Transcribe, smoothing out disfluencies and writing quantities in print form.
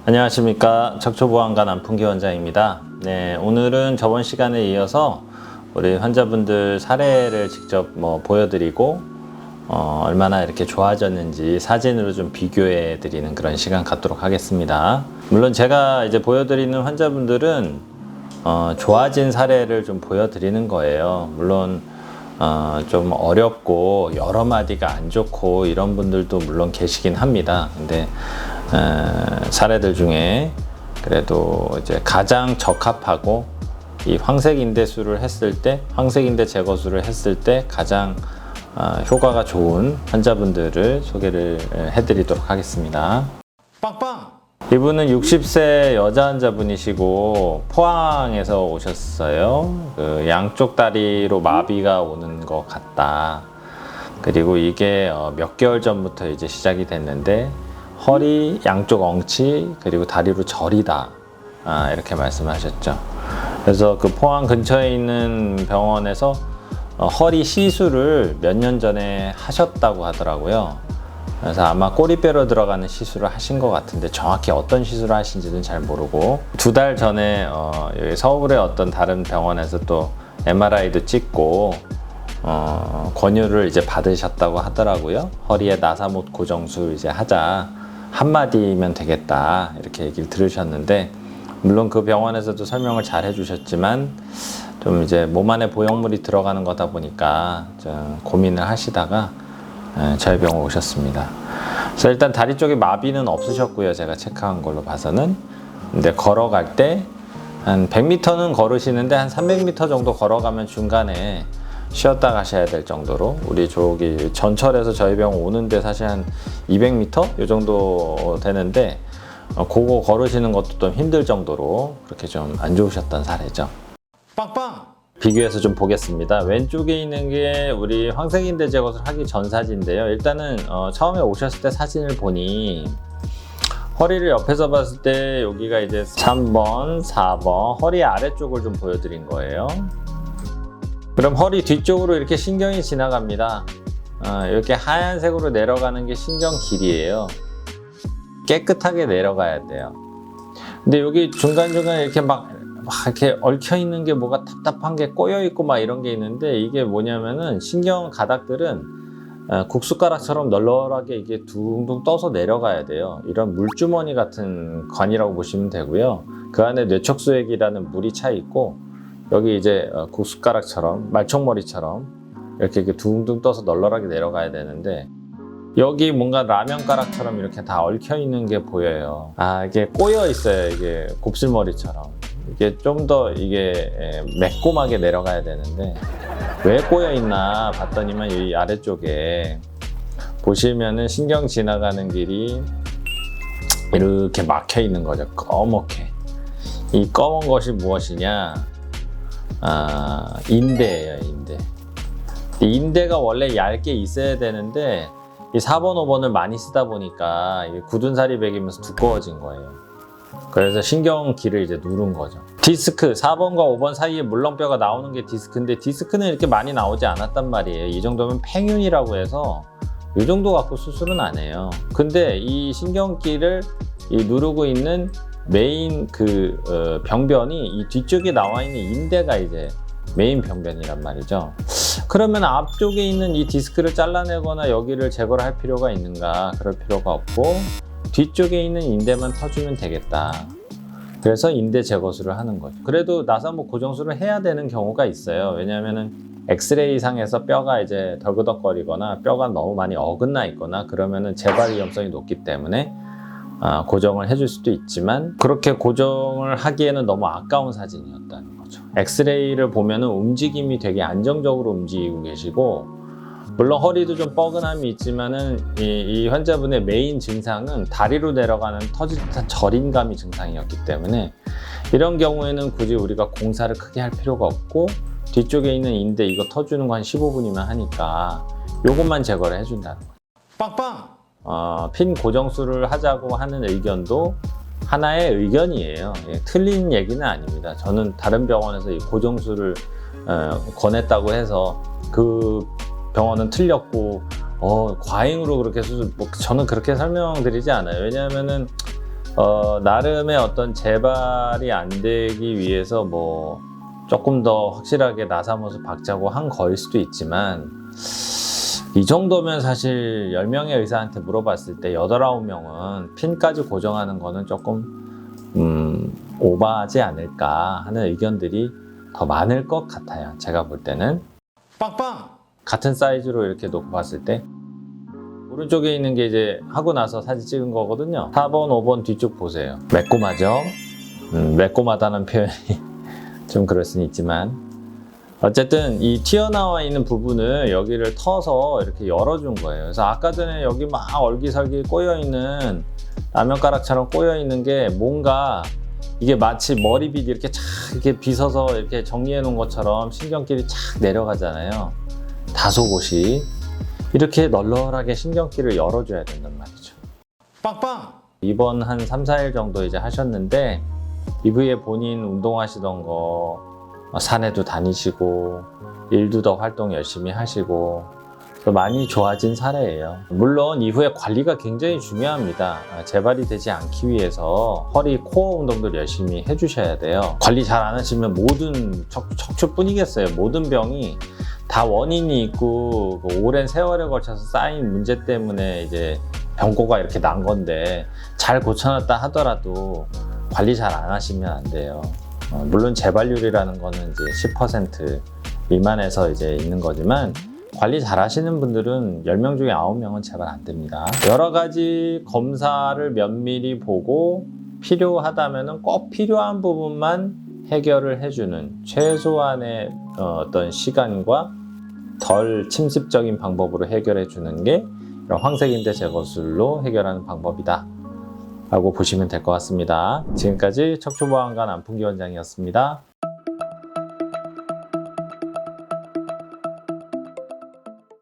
안녕하십니까. 척추보안과 남풍기 원장입니다. 네, 오늘은 저번 시간에 이어서 우리 환자분들 사례를 직접 보여드리고 얼마나 이렇게 좋아졌는지 사진으로 좀 비교해 드리는 그런 시간 갖도록 하겠습니다. 물론 제가 이제 보여드리는 환자분들은 좋아진 사례를 좀 보여드리는 거예요. 물론 좀 어렵고 여러 마디가 안 좋고 이런 분들도 물론 계시긴 합니다. 근데 사례들 중에 그래도 이제 가장 적합하고 이 황색인대수를 했을 때, 황색인대 제거술을 했을 때 가장 효과가 좋은 환자분들을 소개를 해드리도록 하겠습니다. 빵빵! 이분은 60세 여자 환자분이시고 포항에서 오셨어요. 그 양쪽 다리로 마비가 오는 것 같다. 그리고 이게 몇 개월 전부터 이제 시작이 됐는데 허리, 양쪽 엉치, 그리고 다리로 저리다. 이렇게 말씀하셨죠. 그래서 그 포항 근처에 있는 병원에서 허리 시술을 몇 년 전에 하셨다고 하더라고요. 그래서 아마 꼬리뼈로 들어가는 시술을 하신 것 같은데 정확히 어떤 시술을 하신지는 잘 모르고 2달 전에 여기 서울의 어떤 다른 병원에서 또 MRI도 찍고 권유를 이제 받으셨다고 하더라고요. 허리에 나사못 고정술 이제 하자. 한마디면 되겠다 이렇게 얘기를 들으셨는데 물론 그 병원에서도 설명을 잘 해주셨지만 좀 이제 몸 안에 보형물이 들어가는 거다 보니까 좀 고민을 하시다가 저희 병원 오셨습니다. 그래서 일단 다리 쪽에 마비는 없으셨고요. 제가 체크한 걸로 봐서는. 근데 걸어갈 때 한 100m는 걸으시는데 한 300m 정도 걸어가면 중간에 쉬었다 가셔야 될 정도로 우리 저기 전철에서 저희 병원 오는데 사실 한 200m? 이 정도 되는데 그거 걸으시는 것도 좀 힘들 정도로 그렇게 좀 안 좋으셨던 사례죠. 빵빵! 비교해서 좀 보겠습니다. 왼쪽에 있는 게 우리 황색인대 제거술 하기 전 사진인데요. 일단은 처음에 오셨을 때 사진을 보니 허리를 옆에서 봤을 때 여기가 이제 3번, 4번 허리 아래쪽을 좀 보여드린 거예요. 그럼 허리 뒤쪽으로 이렇게 신경이 지나갑니다. 이렇게 하얀색으로 내려가는 게 신경 길이에요. 깨끗하게 내려가야 돼요. 근데 여기 중간중간 이렇게 막 이렇게 얽혀 있는 게 뭐가 답답한 게 꼬여 있고 막 이런 게 있는데 이게 뭐냐면은 신경 가닥들은 국숟가락처럼 널널하게 이게 둥둥 떠서 내려가야 돼요. 이런 물주머니 같은 관이라고 보시면 되고요. 그 안에 뇌척수액이라는 물이 차 있고 여기 이제 국숟가락처럼 말총머리처럼 이렇게 둥둥 떠서 널널하게 내려가야 되는데 여기 뭔가 라면가락처럼 이렇게 다 얽혀 있는 게 보여요. 이게 꼬여 있어요. 이게 곱슬머리처럼. 이게 좀 더 이게 매콤하게 내려가야 되는데 왜 꼬여 있나 봤더니만 이 아래쪽에 보시면은 신경 지나가는 길이 이렇게 막혀 있는 거죠. 검게. 이 검은 것이 무엇이냐? 인대예요, 인대. 이 인대가 원래 얇게 있어야 되는데 이 4번, 5번을 많이 쓰다 보니까 이게 굳은 살이 배기면서 두꺼워진 거예요. 그래서 신경기를 이제 누른 거죠. 디스크 4번과 5번 사이에 물렁뼈가 나오는 게 디스크인데 디스크는 이렇게 많이 나오지 않았단 말이에요. 이 정도면 팽윤이라고 해서 이 정도 갖고 수술은 안 해요. 근데 이 신경기를 누르고 있는 메인 병변이 이 뒤쪽에 나와 있는 인대가 이제 메인 병변이란 말이죠. 그러면 앞쪽에 있는 이 디스크를 잘라내거나 여기를 제거를 할 필요가 있는가? 그럴 필요가 없고 뒤쪽에 있는 인대만 터주면 되겠다. 그래서 인대 제거술을 하는 거죠. 그래도 나사목 고정술을 해야 되는 경우가 있어요. 왜냐하면은 엑스레이 상에서 뼈가 이제 덜그덕거리거나 뼈가 너무 많이 어긋나 있거나 그러면은 재발 위험성이 높기 때문에 고정을 해줄 수도 있지만 그렇게 고정을 하기에는 너무 아까운 사진이었다는 거죠. 엑스레이를 보면은 움직임이 되게 안정적으로 움직이고 계시고 물론 허리도 좀 뻐근함이 있지만은 이 환자분의 메인 증상은 다리로 내려가는 터질 듯한 저림감이 증상이었기 때문에 이런 경우에는 굳이 우리가 공사를 크게 할 필요가 없고 뒤쪽에 있는 인대 이거 터주는 거 한 15분이면 하니까 요것만 제거를 해준다는 거죠. 빵빵! 핀 고정술을 하자고 하는 의견도 하나의 의견이에요. 틀린 얘기는 아닙니다. 저는 다른 병원에서 이 고정술을 권했다고 해서 그 병원은 틀렸고 과잉으로 그렇게 수술 저는 그렇게 설명드리지 않아요. 왜냐하면은 나름의 어떤 재발이 안 되기 위해서 뭐 조금 더 확실하게 나사못을 박자고 한 거일 수도 있지만, 이 정도면 사실 10명의 의사한테 물어봤을 때 8, 9명은 핀까지 고정하는 거는 조금 오버하지 않을까 하는 의견들이 더 많을 것 같아요. 제가 볼 때는 빵빵! 같은 사이즈로 이렇게 놓고 봤을 때 오른쪽에 있는 게 이제 하고 나서 사진 찍은 거거든요. 4번, 5번 뒤쪽 보세요. 매꼬마죠? 매꼬마다는 표현이 좀 그럴 수는 있지만, 어쨌든 이 튀어나와 있는 부분을 여기를 터서 이렇게 열어준 거예요. 그래서 아까 전에 여기 막 얼기설기 꼬여있는, 라면가락처럼 꼬여있는 게 뭔가 이게 마치 머리빗 이렇게 착 이렇게 빗어서 이렇게 정리해 놓은 것처럼 신경길이 착 내려가잖아요. 다소 곳이. 이렇게 널널하게 신경길을 열어줘야 된단 말이죠. 빵빵! 이번 한 3, 4일 정도 이제 하셨는데, 이후에 본인 운동하시던 거, 산에도 다니시고, 일도 더 활동 열심히 하시고, 많이 좋아진 사례예요. 물론 이후에 관리가 굉장히 중요합니다. 재발이 되지 않기 위해서 허리, 코어 운동들 열심히 해주셔야 돼요. 관리 잘 안 하시면 모든 척추뿐이겠어요. 모든 병이 다 원인이 있고 오랜 세월에 걸쳐서 쌓인 문제 때문에 이제 병고가 이렇게 난 건데, 잘 고쳐놨다 하더라도 관리 잘 안 하시면 안 돼요. 물론 재발률이라는 거는 이제 10% 미만에서 이제 있는 거지만, 관리 잘 하시는 분들은 10명 중에 9명은 재발 안 됩니다. 여러 가지 검사를 면밀히 보고 필요하다면 꼭 필요한 부분만 해결을 해주는 최소한의 어떤 시간과 덜 침습적인 방법으로 해결해 주는 게 이런 황색인대 제거술로 해결하는 방법이다 라고 보시면 될 것 같습니다. 지금까지 척추보안관 안풍기 원장이었습니다.